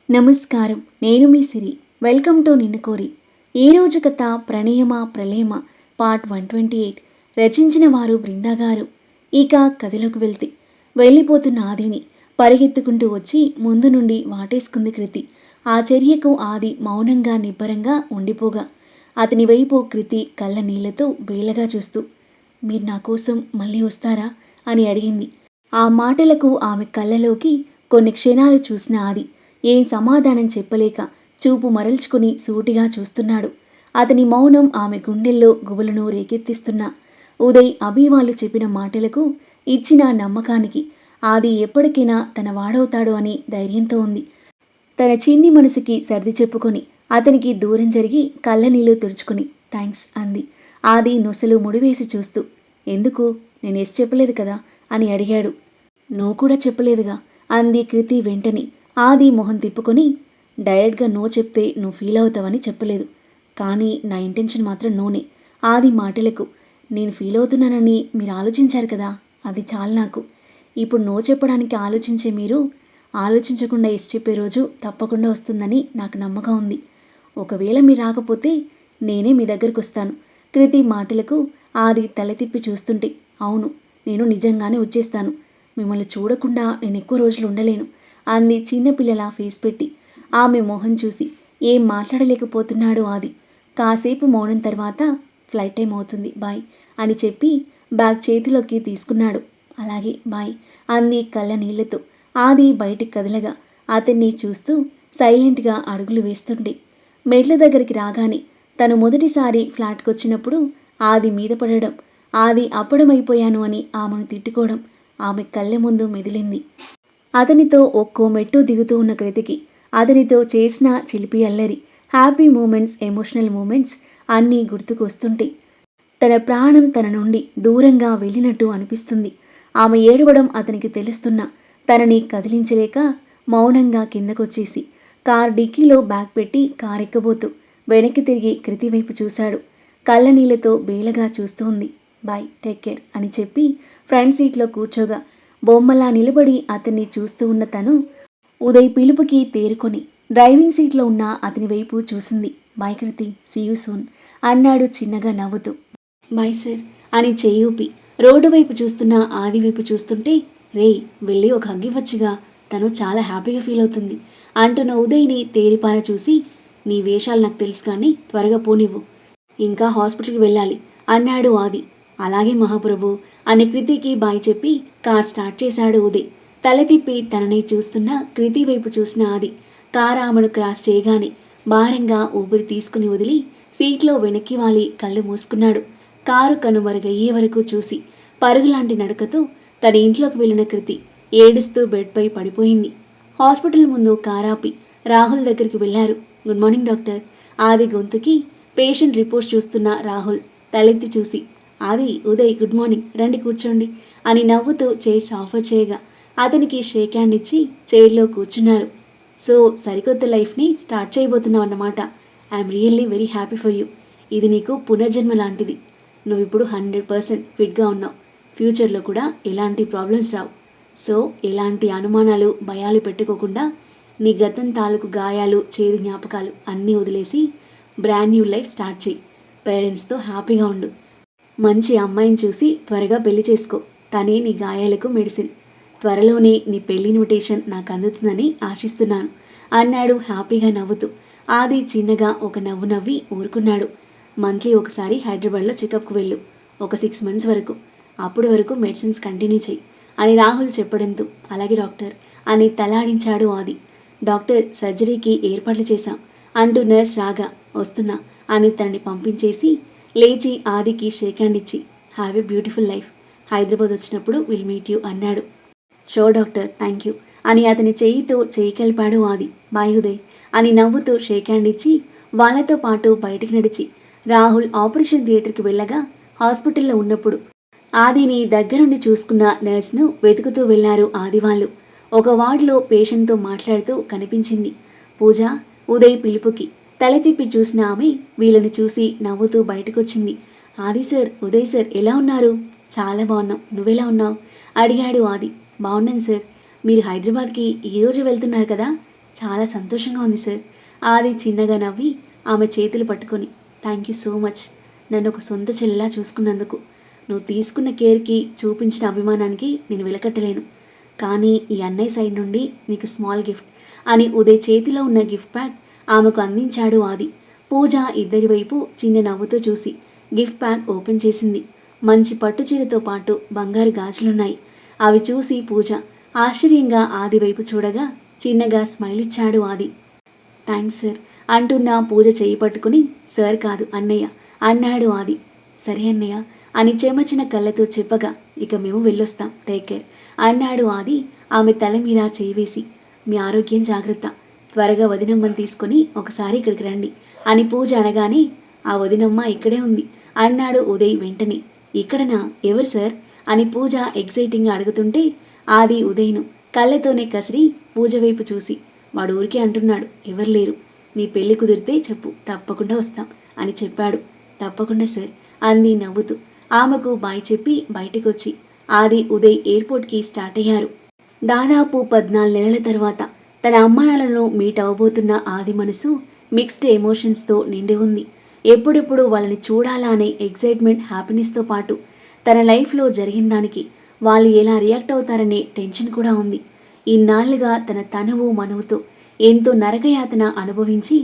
నమస్కారం. నేను మీ సిరి. Welcome to నిన్ను కోరి. ఈరోజు కథ ప్రణయమ ప్రళయమ పార్ట్ 128. రచించిన వారు బృందా గారు. ఇక కథలోకి వెళ్ళిపోతున్న ఆదిని పరిగెత్తుకుంటూ వచ్చి ముందు నుండి వాటేసుకుంది కృతి. ఆ చర్యకు ఆది మౌనంగా నిబ్బరంగా ఉండిపోగా అతని వైపు కృతి కళ్ళ నీళ్లతో బేలగా చూస్తూ, మీరు నా కోసం మళ్ళీ వస్తారా అని అడిగింది. ఆ మాటలకు ఆమె కళ్ళలోకి కొన్ని క్షణాలు చూసిన ఆది ఏం సమాధానం చెప్పలేక చూపు మరల్చుకుని సూటిగా చూస్తున్నాడు. అతని మౌనం ఆమె గుండెల్లో గుబులను రేకెత్తిస్తున్నా ఉదయ్ అభి వాళ్ళు చెప్పిన మాటలకు ఇచ్చిన నమ్మకానికి ఆది ఎప్పటికైనా తన వాడవుతాడు అని ధైర్యంతో ఉంది. తన చిన్ని మనసుకి సర్ది చెప్పుకొని అతనికి దూరం జరిగి కళ్ళనీళ్లు తుడుచుకుని థ్యాంక్స్ అంది. ఆది నొసలు ముడివేసి చూస్తూ, ఎందుకు, నేను ఎస్ చెప్పలేదు కదా అని అడిగాడు. నువ్వు కూడా చెప్పలేదుగా అంది కృతి వెంటనే. ఆది మొహం తిప్పుకొని, డైరెక్ట్గా నో చెప్తే నువ్వు ఫీల్ అవుతావని చెప్పలేదు, కానీ నా ఇంటెన్షన్ మాత్రం నోనే. ఆది మాటలకు నేను ఫీల్ అవుతున్నానని మీరు ఆలోచించారు కదా, అది చాలు నాకు. ఇప్పుడు నో చెప్పడానికి ఆలోచించే మీరు ఆలోచించకుండా ఎస్ చెప్పే రోజు తప్పకుండా వస్తుందని నాకు నమ్మకం ఉంది. ఒకవేళ మీరు రాకపోతే నేనే మీ దగ్గరికి వస్తాను. కృతి మాటలకు ఆది తల తిప్పి చూస్తుంటే, అవును, నేను నిజంగానే వచ్చేస్తాను. మిమ్మల్ని చూడకుండా నేను ఎక్కువ రోజులు ఉండలేను అంది చిన్నపిల్లలా ఫేస్ పెట్టి. ఆమె మొహం చూసి ఏం మాట్లాడలేకపోతున్నాడు ఆది. కాసేపు మౌనం తర్వాత ఫ్లైట్ టైం అవుతుంది, బాయ్ అని చెప్పి బ్యాగ్ చేతిలోకి తీసుకున్నాడు. అలాగే బాయ్ అంది కళ్ళ నీళ్లతో. ఆది బయటికి కదలగా అతన్ని చూస్తూ సైలెంట్గా అడుగులు వేస్తుంటే, మెట్ల దగ్గరికి రాగానే తను మొదటిసారి ఫ్లాట్కి వచ్చినప్పుడు ఆది మీద పడడం, ఆది అప్పడమైపోయాను అని ఆమెను తిట్టుకోవడం ఆమె కళ్ళ ముందు మెదిలింది. అతనితో ఒక్కో మెట్టు దిగుతూ ఉన్న కృతికి అతనితో చేసిన చిలిపి అల్లరి, హ్యాపీ మూమెంట్స్, ఎమోషనల్ మూమెంట్స్ అన్నీ గుర్తుకు వస్తుంటే తన ప్రాణం తన నుండి దూరంగా వెళ్ళినట్టు అనిపిస్తుంది. ఆమె ఏడవడం అతనికి తెలుస్తున్నా తనని కదిలించలేక మౌనంగా కిందకొచ్చేసి కార్ డిక్కీలో బ్యాగ్ పెట్టి కార్ ఎక్కబోతూ వెనక్కి తిరిగి కృతి వైపు చూశాడు. కళ్ళ నీళ్లతో బేలగా చూస్తూ ఉంది. బాయ్, టేక్ కేర్ అని చెప్పి ఫ్రంట్ సీట్లో కూర్చోగా బొమ్మలా నిలబడి అతన్ని చూస్తూ ఉన్న తను ఉదయ్ పిలుపుకి తేరుకొని డ్రైవింగ్ సీట్లో ఉన్న అతని వైపు చూసింది. Bye Kriti, see you soon అన్నాడు చిన్నగా నవ్వుతూ. బాయ్ సార్ అని చెయ్యూపి రోడ్డు వైపు చూస్తున్న ఆది వైపు చూస్తుంటే, రే వెళ్ళి ఒక హగ్ ఇవ్వచ్చుగా, తను చాలా హ్యాపీగా ఫీల్ అవుతుంది అంటున్న ఉదయ్ని తేరిపార చూసి, నీ వేషాలు నాకు తెలుసు కానీ త్వరగా పోనివ్వు, ఇంకా హాస్పిటల్కి వెళ్ళాలి అన్నాడు ఆది. అలాగే మహాప్రభు అని కృతికి బాయ్ చెప్పి కార్ స్టార్ట్ చేశాడు ఉదయ్. తల తిప్పి తనని చూస్తున్న కృతి వైపు చూసిన ఆది కారు ఆమెను క్రాస్ చేయగానే భారంగా ఊపిరి తీసుకుని వదిలి సీట్లో వెనక్కి వాలి కళ్ళు మూసుకున్నాడు. కారు కనుమరుగయ్యే వరకు చూసి పరుగులాంటి నడకతో తన ఇంట్లోకి వెళ్ళిన కృతి ఏడుస్తూ బెడ్పై పడిపోయింది. హాస్పిటల్ ముందు కారాపి రాహుల్ దగ్గరికి వెళ్లారు. Good morning doctor. ఆది గొంతుకి పేషెంట్ రిపోర్ట్స్ చూస్తున్న రాహుల్ తలెత్తి చూసి, ఆది, ఉదయ్ గుడ్ మార్నింగ్, రండి కూర్చోండి అని నవ్వుతూ చైర్స్ ఆఫర్ చేయగా అతనికి షేక్ హ్యాండ్ ఇచ్చి చైర్లో కూర్చున్నారు. సో సరికొత్త లైఫ్ని స్టార్ట్ చేయబోతున్నావు అన్నమాట. I'm really very happy for you. ఇది నీకు పునర్జన్మ లాంటిది. నువ్వు ఇప్పుడు 100% ఫిట్గా ఉన్నావు. ఫ్యూచర్లో కూడా ఎలాంటి ప్రాబ్లమ్స్ రావు. సో ఎలాంటి అనుమానాలు భయాలు పెట్టుకోకుండా నీ గతం తాలూకు గాయాలు చేదు జ్ఞాపకాలు అన్నీ వదిలేసి బ్రాండ్ న్యూ లైఫ్ స్టార్ట్ చేయి. పేరెంట్స్తో హ్యాపీగా ఉండు. మంచి అమ్మాయిని చూసి త్వరగా పెళ్లి చేసుకో. తనే నీ గాయాలకు మెడిసిన్. త్వరలోనే నీ పెళ్లి ఇన్విటేషన్ నాకు అందుతుందని ఆశిస్తున్నాను అన్నాడు హ్యాపీగా నవ్వుతూ. ఆది చిన్నగా ఒక నవ్వు నవ్వి ఊరుకున్నాడు. మంత్లీ ఒకసారి హైదరాబాద్లో చెకప్కు వెళ్ళు, ఒక 6 months వరకు. అప్పటి వరకు మెడిసిన్స్ కంటిన్యూ చేయి అని రాహుల్ చెప్పడంతో అలాగే డాక్టర్ అని తలాడించాడు ఆది. డాక్టర్, సర్జరీకి ఏర్పాట్లు చేశాం అంటూ నర్స్ రాగా వస్తున్నా అని తనని పంపించేసి లేచి ఆదికి షేక్ హ్యాండ్ ఇచ్చి, have a beautiful life, Hyderabad వచ్చినప్పుడు విల్ మీట్ యూ అన్నాడు. షో డాక్టర్, థ్యాంక్ యూ అని అతని చేయితో చేయి కలిపాడు ఆది. బాయ్ ఉదయ్ అని నవ్వుతూ షేక్ హ్యాండ్ ఇచ్చి వాళ్ళతో పాటు బయటికి నడిచి రాహుల్ ఆపరేషన్ థియేటర్కి వెళ్ళగా హాస్పిటల్లో ఉన్నప్పుడు ఆదిని దగ్గరుండి చూసుకున్న నర్స్ను వెతుకుతూ వెళ్లారు ఆది వాళ్ళు. ఒక వార్డులో పేషెంట్తో మాట్లాడుతూ కనిపించింది పూజ. ఉదయ్ పిలుపుకి తల తిప్పి చూసిన ఆమె వీళ్ళని చూసి నవ్వుతూ బయటకొచ్చింది. ఆది సార్, ఉదయ్ సార్ ఎలా ఉన్నారు? చాలా బాగున్నాం, నువ్వెలా ఉన్నావు అడిగాడు ఆది. బాగున్నాను సార్. మీరు హైదరాబాద్కి ఈరోజు వెళ్తున్నారు కదా, చాలా సంతోషంగా ఉంది సార్. ఆది చిన్నగా నవ్వి ఆమె చేతులు పట్టుకొని, థ్యాంక్ యూ సో మచ్. నన్ను ఒక సొంత చెల్లిలా చూసుకున్నందుకు. నువ్వు తీసుకున్న కేర్‌కి, చూపించిన అభిమానానికి నేను వెలకట్టలేను. కానీ ఈ అన్నయ్య సైడ్ నుండి నీకు స్మాల్ గిఫ్ట్ అని ఉదయ్ చేతిలో ఉన్న గిఫ్ట్ ప్యాక్ ఆమెకు అందించాడు ఆది. పూజ ఇద్దరి వైపు చిన్న నవ్వుతో చూసి గిఫ్ట్ ప్యాక్ ఓపెన్ చేసింది. మంచి పట్టు చీరతో పాటు బంగారు గాజులున్నాయి. అవి చూసి పూజ ఆశ్చర్యంగా ఆది వైపు చూడగా చిన్నగా స్మైల్ ఇచ్చాడు ఆది. థ్యాంక్స్ సార్ అంటున్న పూజ చేయి పట్టుకుని, సార్ కాదు అన్నయ్య అన్నాడు ఆది. సరే అన్నయ్య అని చెమచిన కళ్ళతో చెప్పగా, ఇక మేము వెళ్ళొస్తాం, టేక్ కేర్ అన్నాడు ఆది ఆమె తల మీద చేయి వేసి. మీ ఆరోగ్యం జాగ్రత్త. త్వరగా వదినమ్మని తీసుకొని ఒకసారి ఇక్కడికి రండి అని పూజ అనగానే, ఆ వదినమ్మ ఇక్కడే ఉంది అన్నాడు ఉదయ్ వెంటనే. ఇక్కడనా? ఎవరు సార్ అని పూజ ఎగ్జైటింగ్గా అడుగుతుంటే, ఆది ఉదయ్ను కళ్ళతోనే కసిరి పూజ వైపు చూసి, వాడు ఊరికే అంటున్నాడు, ఎవరు లేరు, నీ పెళ్లి కుదిరితే చెప్పు, తప్పకుండా వస్తాం అని చెప్పాడు. తప్పకుండా సార్ అంది నవ్వుతూ. ఆమెకు బాయ్ చెప్పి బయటికొచ్చి ఆది ఉదయ్ ఎయిర్పోర్ట్కి స్టార్ట్ అయ్యారు. దాదాపు 14 నెలల తర్వాత తన అమ్మానాన్నలను మీట్ అవ్వబోతున్న ఆది మనసు మిక్స్డ్ ఎమోషన్స్తో నిండి ఉంది. ఎప్పుడెప్పుడు వాళ్ళని చూడాలా అనే ఎగ్జైట్మెంట్, హ్యాపీనెస్తో పాటు తన లైఫ్లో జరిగిన దానికి వాళ్ళు ఎలా రియాక్ట్ అవుతారనే టెన్షన్ కూడా ఉంది. ఇన్నాళ్లుగా తన తనువు మనవుతో ఎంతో నరకయాతన అనుభవించి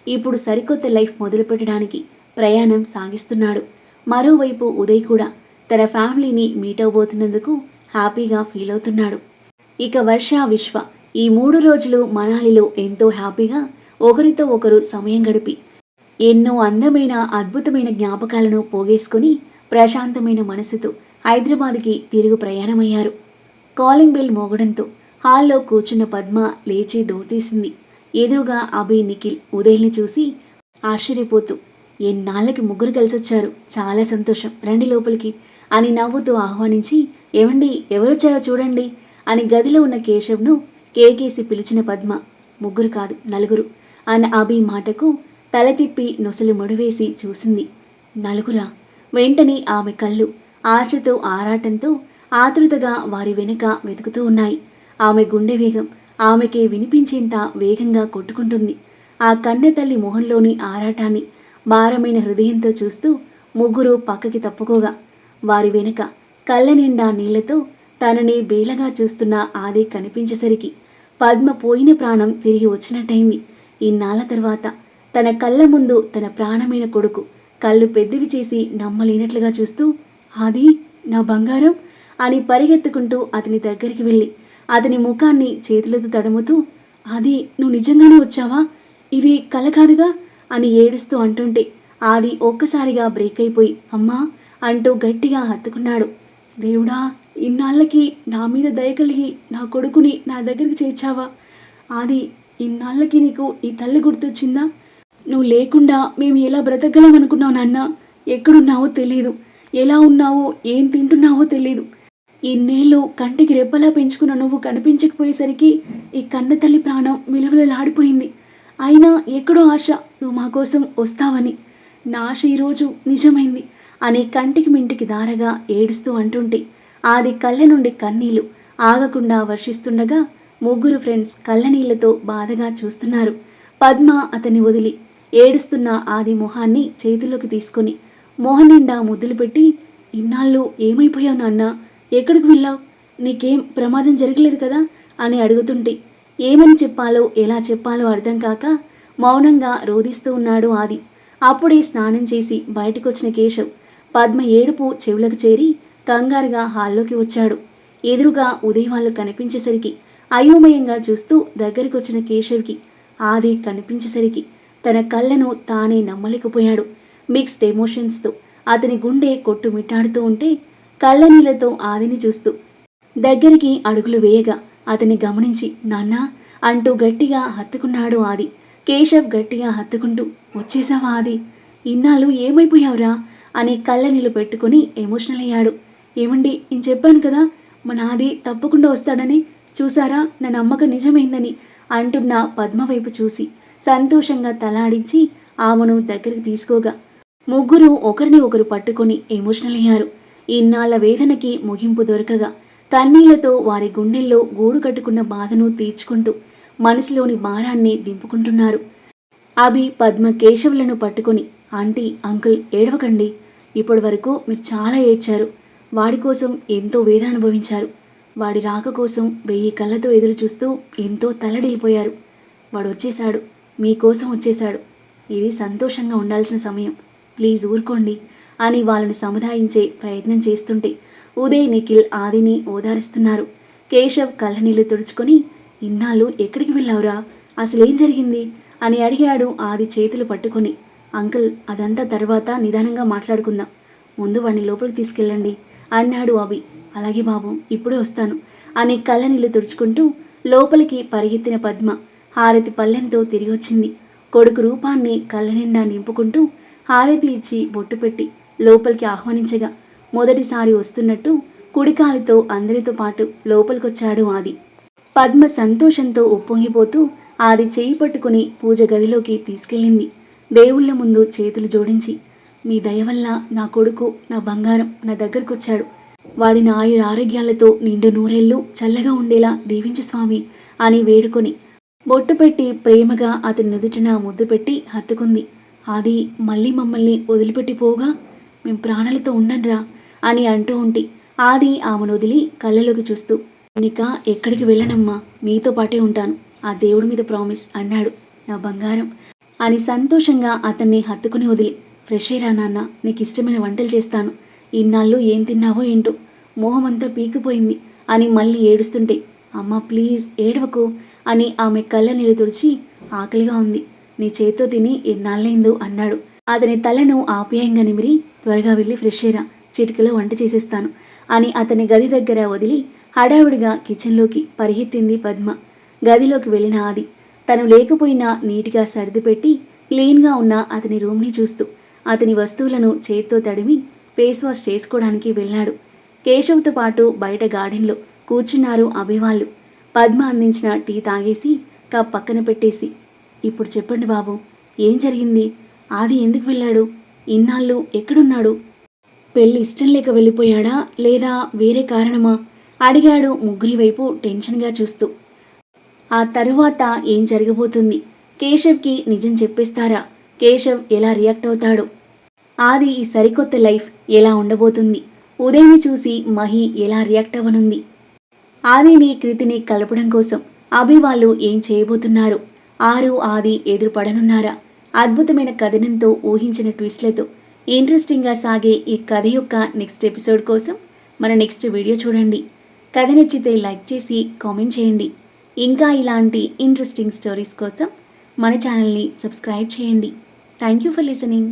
ఇప్పుడు సరికొత్త లైఫ్ మొదలుపెట్టడానికి ప్రయాణం సాగిస్తున్నాడు. మరోవైపు ఉదయ్ కూడా తన ఫ్యామిలీని మీట్ అవబోతున్నందుకు హ్యాపీగా ఫీల్ అవుతున్నాడు. ఇక వర్ష, విశ్వ ఈ 3 రోజులు మనాలిలో ఎంతో హ్యాపీగా ఒకరితో ఒకరు సమయం గడిపి ఎన్నో అందమైన అద్భుతమైన జ్ఞాపకాలను పోగేసుకుని ప్రశాంతమైన మనసుతో హైదరాబాద్కి తిరుగు ప్రయాణమయ్యారు. కాలింగ్ బెల్ మోగడంతో హాల్లో కూర్చున్న పద్మ లేచి డోర్ తీసింది. ఎదురుగా అభి, నిఖిల్ ఉదయ్ని చూసి ఆశ్చర్యపోతూ, ఎన్నాళ్ళకి ముగ్గురు కలిసొచ్చారు, చాలా సంతోషం, రండి లోపలికి అని నవ్వుతూ ఆహ్వానించి, ఏవండి ఎవరొచ్చారో చూడండి అని గదిలో ఉన్న కేశవ్ను కేకేసి పిలిచిన పద్మ, ముగ్గురు కాదు నలుగురు అన్న అభి మాటకు తల తిప్పి నొసలు ముడివేసి చూసింది. నలుగురా? వెంటనే ఆమె కళ్ళు ఆశతో, ఆరాటంతో, ఆతృతగా వారి వెనుక వెతుకుతూ ఉన్నాయి. ఆమె గుండె వేగం ఆమెకే వినిపించేంత వేగంగా కొట్టుకుంటుంది. ఆ కన్నె తల్లి మొహంలోని ఆరాటాన్ని భారమైన హృదయంతో చూస్తూ ముగ్గురు పక్కకి తప్పుకోగా, వారి వెనుక కళ్ళ నిండా నీళ్లతో తనని బేలగా చూస్తున్న ఆది కనిపించేసరికి పద్మ పోయిన ప్రాణం తిరిగి వచ్చినట్టయింది. ఇన్నాళ్ల తర్వాత తన కళ్ళ ముందు తన ప్రాణమైన కొడుకు కళ్ళు పెద్దవి చేసి నమ్మలేనట్లుగా చూస్తూ, ఆది నా బంగారం అని పరిగెత్తుకుంటూ అతని దగ్గరికి వెళ్ళి అతని ముఖాన్ని చేతులతో తడుముతూ, ఆది నువ్వు నిజంగానే వచ్చావా? ఇది కల కాదుగా అని ఏడుస్తూ అంటుంటే ఆది ఒక్కసారిగా బ్రేక్ అయిపోయి, అమ్మా అంటూ గట్టిగా హత్తుకున్నాడు. దేవుడా, ఇన్నాళ్ళకి నా మీద దయ కలిగి నా కొడుకుని నా దగ్గరికి చేర్చావా? ఆది, ఇన్నాళ్ళకి నీకు ఈ తల్లి గుర్తొచ్చిందా? నువ్వు లేకుండా మేము ఎలా బ్రతకగలం అనుకున్నావు నాన్న? ఎక్కడున్నావో తెలీదు, ఎలా ఉన్నావో, ఏం తింటున్నావో తెలీదు. ఇన్నేళ్ళు కంటికి రెప్పలా పెంచుకున్న నువ్వు కనిపించకపోయేసరికి ఈ కన్న తల్లి ప్రాణం విలవిలలాడిపోయింది. అయినా ఎక్కడో ఆశ నువ్వు మా కోసం వస్తావని. నా ఆశ ఈరోజు నిజమైంది అని కంటికి మింటికి దారగా ఏడుస్తూ అంటుంటే ఆది కళ్ళ నుండి కన్నీళ్లు ఆగకుండా వర్షిస్తుండగా ముగ్గురు ఫ్రెండ్స్ కళ్ళనీళ్లతో బాధగా చూస్తున్నారు. పద్మ అతన్ని వదిలి ఏడుస్తున్న ఆది మొహాన్ని చేతిలోకి తీసుకొని మొహం నిండా ముద్దులు పెట్టి, ఇన్నాళ్ళు ఏమైపోయావు నాన్న? ఎక్కడికి వెళ్ళావు? నీకేం ప్రమాదం జరగలేదు కదా అని అడుగుతుంటే ఏమని చెప్పాలో, ఎలా చెప్పాలో అర్థం కాక మౌనంగా రోధిస్తూ ఉన్నాడు ఆది. అప్పుడే స్నానం చేసి బయటకొచ్చిన కేశవ్ పద్మ ఏడుపు చెవులకు చేరి కంగారుగా హాల్లోకి వచ్చాడు. ఎదురుగా ఉదయ్ వాళ్ళు కనిపించేసరికి అయోమయంగా చూస్తూ దగ్గరికి వచ్చిన కేశవ్కి ఆది కనిపించేసరికి తన కళ్ళను తానే నమ్మలేకపోయాడు. మిక్స్డ్ ఎమోషన్స్తో అతని గుండె కొట్టుమిట్టాడుతూ ఉంటే కళ్ళనీళ్లతో ఆదిని చూస్తూ దగ్గరికి అడుగులు వేయగా అతన్ని గమనించి, నాన్నా అంటూ గట్టిగా హత్తుకున్నాడు ఆది. కేశవ్ గట్టిగా హత్తుకుంటూ, వచ్చేసావా ఆది? ఇన్నాళ్ళు ఏమైపోయావురా అని కళ్ళనీళ్ళు పెట్టుకుని ఎమోషనల్ అయ్యాడు. ఏమండి, నేను చెప్పాను కదా మన ఆది తప్పకుండా వస్తాడని, చూసారా నా నమ్మకం నిజమైందని అంటున్న పద్మ వైపు చూసి సంతోషంగా తలాడించి ఆమెను దగ్గరికి తీసుకోగా ముగ్గురు ఒకరిని ఒకరు పట్టుకొని ఎమోషనల్ అయ్యారు. ఇన్నాళ్ల వేదనకి ముగింపు దొరకగా కన్నీళ్లతో వారి గుండెల్లో గూడు కట్టుకున్న బాధను తీర్చుకుంటూ మనసులోని భారాన్ని దింపుకుంటున్నారు. అభి పద్మ కేశవులను పట్టుకొని, ఆంటీ అంకుల్ ఏడవకండి, ఇప్పటి వరకు మీరు చాలా ఏడ్చారు, వాడి కోసం ఎంతో వేదన అనుభవించారు, వాడి రాక కోసం 1000 కళ్ళతో ఎదురు చూస్తూ ఎంతో తల్లడిల్లిపోయారు. వాడు వచ్చేశాడు, మీకోసం వచ్చేశాడు, ఇది సంతోషంగా ఉండాల్సిన సమయం, ప్లీజ్ ఊరుకోండి అని వాళ్ళను సముదాయించే ప్రయత్నం చేస్తుంటే ఉదయ్ నిఖిల్ ఆదిని ఓదారుస్తున్నారు. కేశవ్ కళ్ళనీళ్లు తుడుచుకొని, ఇన్నాళ్ళు ఎక్కడికి వెళ్ళావురా, అసలేం జరిగింది అని అడిగాడు ఆది చేతులు పట్టుకొని. అంకుల్ అదంతా తర్వాత నిదానంగా మాట్లాడుకుందాం, ముందు వాడిని లోపలికి తీసుకెళ్ళండి అన్నాడు అభి. అలాగే బాబు, ఇప్పుడే వస్తాను అని కళ్ళనీళ్లు తుడుచుకుంటూ లోపలికి పరిగెత్తిన పద్మ హారతి పళ్ళెంతో తిరిగి వచ్చింది. కొడుకు రూపాన్ని కళ్ళ నిండా నింపుకుంటూ హారతి ఇచ్చి బొట్టు పెట్టి లోపలికి ఆహ్వానించగా మొదటిసారి వస్తున్నట్టు కుడికాలితో అందరితో పాటు లోపలికొచ్చాడు ఆది. పద్మ సంతోషంతో ఉప్పొంగిపోతూ ఆది చేయి పట్టుకుని పూజ గదిలోకి తీసుకెళ్ళింది. దేవుళ్ళ ముందు చేతులు జోడించి, మీ దయ వల్ల నా కొడుకు, నా బంగారం నా దగ్గరకొచ్చాడు, వాడిని ఆయురారోగ్యాలతో నిండు నూరేళ్లు చల్లగా ఉండేలా దీవించు స్వామి అని వేడుకొని బొట్టు పెట్టి ప్రేమగా అతని నుదుటిన ముద్దు పెట్టి హత్తుకుంది. ఆది మళ్ళీ మమ్మల్ని వదిలిపెట్టిపోగా మేం ప్రాణాలతో ఉండండ్రా అని అంటూ ఉంటే ఆది ఆమెను వదిలి కళ్ళలోకి చూస్తూ, నిక ఎక్కడికి వెళ్ళనమ్మా, మీతో పాటే ఉంటాను, ఆ దేవుడి మీద ప్రామిస్ అన్నాడు. నా బంగారం అని సంతోషంగా అతన్ని హత్తుకుని వదిలి, ఫ్రెష్ అయ్యరా నాన్న, నీకు ఇష్టమైన వంటలు చేస్తాను, ఇన్నాళ్ళు ఏం తిన్నావో ఏంటో, మోహమంతా పీకిపోయింది అని మళ్ళీ ఏడుస్తుంటే, అమ్మ ప్లీజ్ ఏడవకు అని ఆమె కళ్ళ నీళ్ళు తుడిచి, ఆకలిగా ఉంది, నీ చేత్తో తిని ఎన్నాళ్ళైందో అన్నాడు. అతని తలను ఆప్యాయంగా నిమిరి, త్వరగా వెళ్ళి ఫ్రెష్ అయ్యరా, చిటికలో వంట చేసేస్తాను అని అతని గది దగ్గర వదిలి హడావుడిగా కిచెన్లోకి పరిగెత్తింది పద్మ. గదిలోకి వెళ్ళిన ఆది తను లేకపోయినా నీట్గా సర్దిపెట్టి క్లీన్గా ఉన్న అతని రూమ్ని చూస్తూ అతని వస్తువులను చేత్తో తడిమి ఫేస్ వాష్ చేసుకోవడానికి వెళ్ళాడు. కేశవ్తో పాటు బయట గార్డెన్లో కూర్చున్నారు అభివాళ్ళు. పద్మ అందించిన టీ తాగేసి కప్ పక్కన పెట్టేసి, ఇప్పుడు చెప్పండి బాబు, ఏం జరిగింది, ఆది ఎందుకు వెళ్ళాడు, ఇన్నాళ్ళు ఎక్కడున్నాడు, పెళ్ళి ఇష్టం లేక వెళ్ళిపోయాడా లేదా వేరే కారణమా అడిగాడు ముగ్గురి వైపు టెన్షన్గా చూస్తూ. ఆ తరువాత ఏం జరగబోతుంది, కేశవ్కి నిజం చెప్పేస్తారా, కేశవ్ ఎలా రియాక్ట్ అవుతాడో, ఆది ఈ సరికొత్త లైఫ్ ఎలా ఉండబోతుంది, ఉదయ్ని చూసి మహి ఎలా రియాక్ట్ అవ్వనుంది, ఆదిని కృతిని కలపడం కోసం అభి వాళ్ళు ఏం చేయబోతున్నారు, ఆరు ఆది ఎదురుపడనున్నారా, అద్భుతమైన కథనంతో ఊహించిన ట్విస్ట్లతో ఇంట్రెస్టింగ్గా సాగే ఈ కథ యొక్క నెక్స్ట్ ఎపిసోడ్ కోసం మన నెక్స్ట్ వీడియో చూడండి. కథ నచ్చితే లైక్ చేసి కామెంట్ చేయండి. ఇంకా ఇలాంటి ఇంట్రెస్టింగ్ స్టోరీస్ కోసం మన ఛానల్ని సబ్స్క్రైబ్ చేయండి. Thank you for listening.